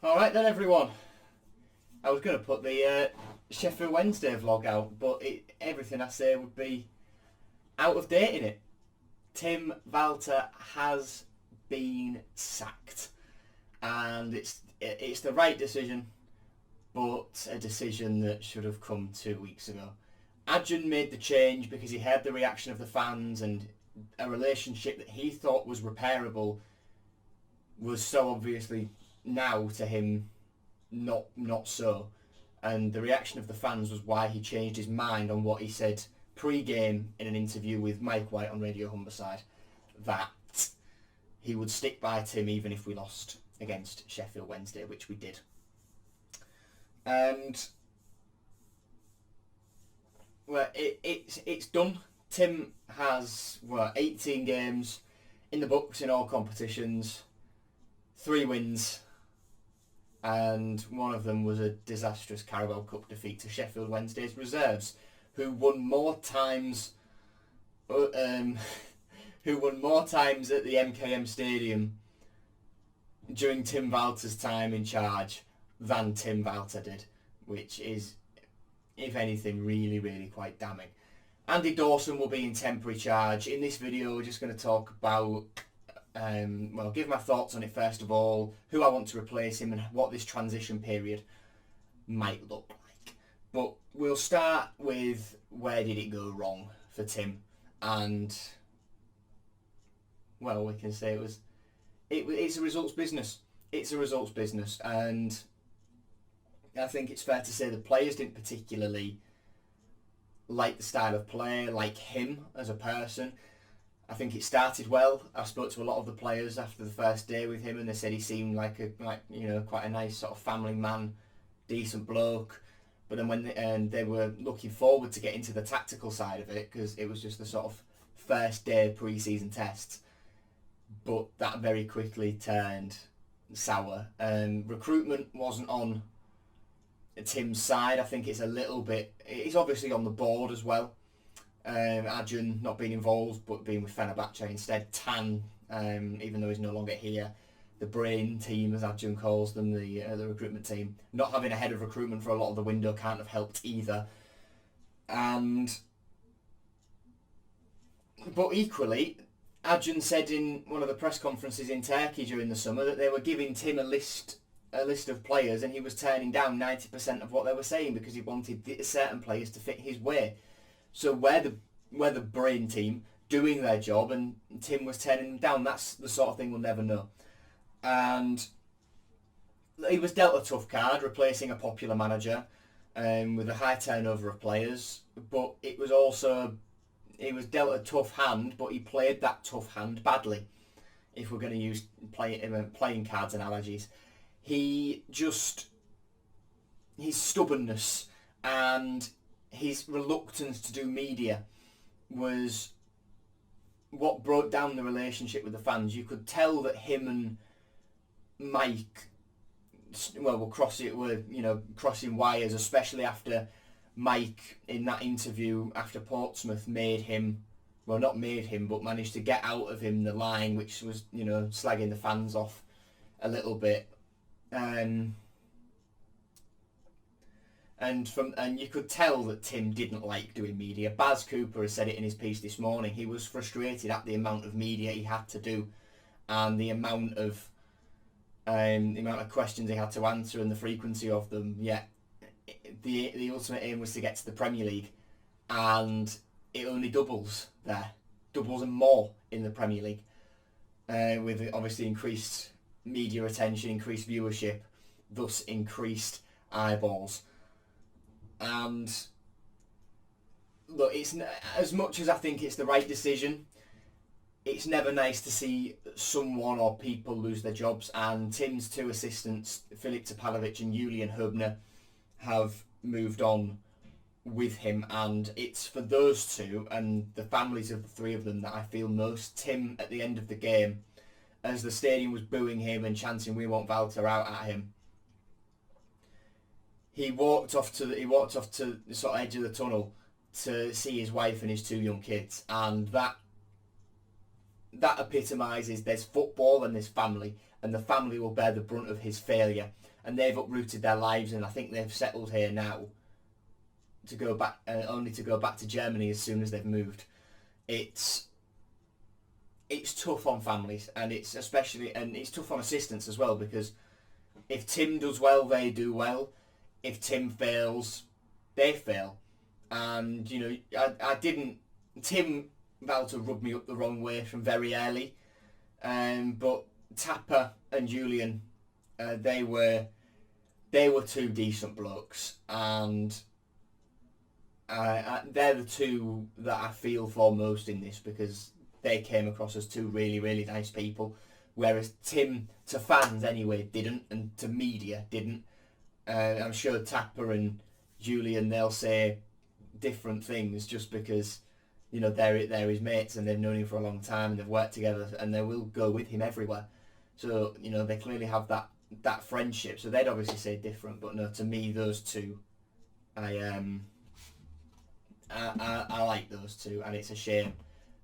Alright then everyone, I was going to put the Sheffield Wednesday vlog out, but everything I say would be out of date in it. Tim Walter has been sacked, and it's the right decision, but a decision that should have come 2 weeks ago. Adjun made the change because he heard the reaction of the fans, and a relationship that he thought was repairable was so obviously now to him not so, and the reaction of the fans was why he changed his mind on what he said pre-game in an interview with Mike White on Radio Humberside, that he would stick by Tim even if we lost against Sheffield Wednesday, which we did. And well, it's done. Tim has 18 games in the books in all competitions, 3 wins, and one of them was a disastrous Carabao Cup defeat to Sheffield Wednesday's reserves, who won more times at the MKM Stadium during Tim Walter's time in charge than Tim Walter did, which is, if anything, really, really quite damning. Andy Dawson will be in temporary charge. In this video, we're just going to talk about, give my thoughts on it first of all, who I want to replace him and what this transition period might look like. But we'll start with where did it go wrong for Tim, and well, we can say it's a results business. It's a results business, and I think it's fair to say the players didn't particularly like the style of play, like him as a person. I think it started well. I spoke to a lot of the players after the first day with him, and they said he seemed like quite a nice sort of family man, decent bloke. But then when they were looking forward to get into the tactical side of it, because it was just the sort of first day pre-season tests, but that very quickly turned sour. Recruitment wasn't on Tim's side. I think it's obviously on the board as well. Adjun not being involved but being with Fenerbahce instead. Tan, even though he's no longer here, the brain team as Adjun calls them, the recruitment team, not having a head of recruitment for a lot of the window can't have helped either. But equally, Adjun said in one of the press conferences in Turkey during the summer that they were giving Tim a list of players, and he was turning down 90% of what they were saying because he wanted certain players to fit his way. So we're the brain team doing their job, and Tim was turning them down. That's the sort of thing we'll never know. And he was dealt a tough card, replacing a popular manager with a high turnover of players. But he was dealt a tough hand, but he played that tough hand badly. If we're going to use playing cards analogies, his stubbornness and his reluctance to do media was what broke down the relationship with the fans. You could tell that him and Mike were crossing wires, especially after Mike in that interview after Portsmouth managed to get out of him the line which was slagging the fans off a little bit. And you could tell that Tim didn't like doing media. Baz Cooper has said it in his piece this morning. He was frustrated at the amount of media he had to do, and the amount of questions he had to answer and the frequency of them. Yet the ultimate aim was to get to the Premier League, and it only doubles and more in the Premier League, with obviously increased media attention, increased viewership, thus increased eyeballs. And look, it's as much as I think it's the right decision, it's never nice to see someone or people lose their jobs, and Tim's 2 assistants, Filip Topalovic and Julian Hubner, have moved on with him, and it's for those 2 and the families of the 3 of them that I feel most. Tim, at the end of the game, as the stadium was booing him and chanting "We want Walter out" at him, he walked off to the sort of edge of the tunnel to see his wife and his 2 young kids, and that epitomises there's football and there's family, and the family will bear the brunt of his failure. And they've uprooted their lives, and I think they've settled here now to go back, only to go back to Germany as soon as they've moved. It's tough on families, and it's tough on assistants as well, because if Tim does well, they do well. If Tim fails, they fail. And Tim vowed to rub me up the wrong way from very early, but Tapper and Julian, they were two decent blokes, and they're the two that I feel for most in this, because they came across as two really, really nice people, whereas Tim, to fans anyway, didn't, and to media didn't. I'm sure Tapper and Julian, they'll say different things just because, they're his mates and they've known him for a long time and they've worked together, and they will go with him everywhere. So, they clearly have that friendship. So they'd obviously say different, but no, to me, those two, I like those two, and it's a shame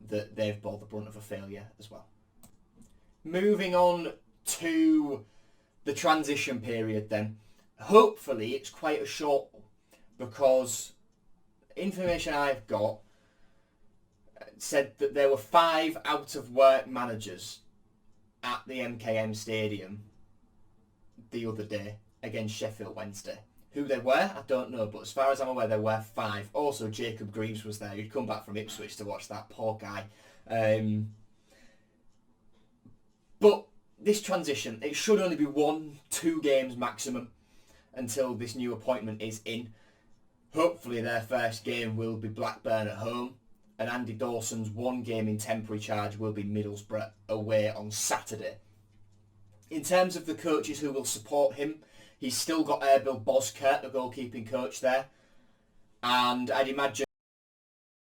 that they've bore the brunt of a failure as well. Moving on to the transition period then. Hopefully it's quite a short one, because information I've got said that there were 5 out-of-work managers at the MKM Stadium the other day against Sheffield Wednesday. Who they were, I don't know, but as far as I'm aware, there were 5. Also, Jacob Greaves was there. He'd come back from Ipswich to watch that, poor guy. But this transition, it should only be 1-2 games maximum until this new appointment is in. Hopefully their first game will be Blackburn at home, and Andy Dawson's 1 game in temporary charge will be Middlesbrough away on Saturday. In terms of the coaches who will support him, he's still got Erbil Bozkurt, the goalkeeping coach there. And I'd imagine